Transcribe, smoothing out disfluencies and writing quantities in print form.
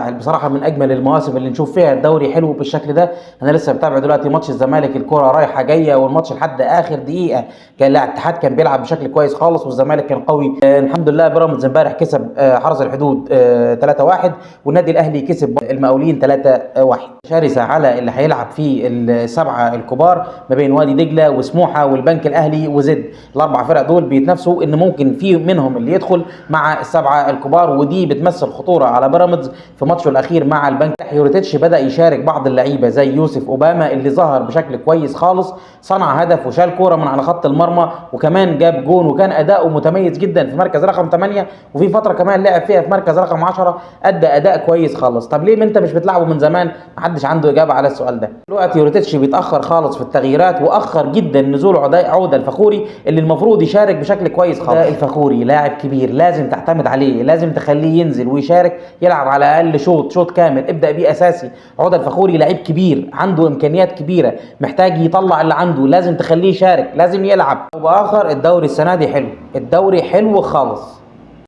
مفتعل بصراحه، من اجمل المواسم اللي نشوف فيها الدوري حلو بالشكل ده. انا لسه بتابع دلوقتي ماتش الزمالك، الكره رايحه جايه والماتش لحد اخر دقيقه. كان الاتحاد كان بيلعب بشكل كويس خالص والزمالك كان قوي. الحمد لله بيراميدز امبارح كسب حرس الحدود 3-1، والنادي الاهلي كسب المقاولين 3-1. شرسه على اللي هيلعب في السبعه الكبار ما بين وادي دجله وسموحه والبنك الاهلي وزد. الاربع فرق دول بيتنافسوا ان ممكن في منهم اللي يدخل مع السبعه الكبار، ودي بتمثل خطوره على بيراميدز في ماتشه الاخير مع البنك. يوريتيتش بدا يشارك بعض اللعيبه زي يوسف اوباما اللي ظهر بشكل كويس خالص، صنع هدف وشال كوره من على خط المرمى وكمان جاب جون، وكان اداؤه متميز جدا في مركز رقم 8، وفي فتره كمان لعب فيها في مركز رقم 10 ادى اداء كويس خالص. طب ليه انت مش بتلعبه من زمان؟ محدش عنده اجابه على السؤال ده. دلوقتي يوريتيتش بيتاخر خالص في التغييرات، واخر جدا نزول عوده الفخوري اللي المفروض يشارك بشكل كويس خالص. الفخوري لاعب كبير لازم تعتمد عليه، لازم تخليه ينزل ويشارك، يلعب على الاقل شوط كامل، ابدا بيه اساسي. عوده الفخوري لعيب كبير عنده امكانيات كبيره، محتاج يطلع اللي عنده، لازم تخليه يشارك، لازم يلعب. واخر الدوري السنه دي حلو، الدوري حلو خالص.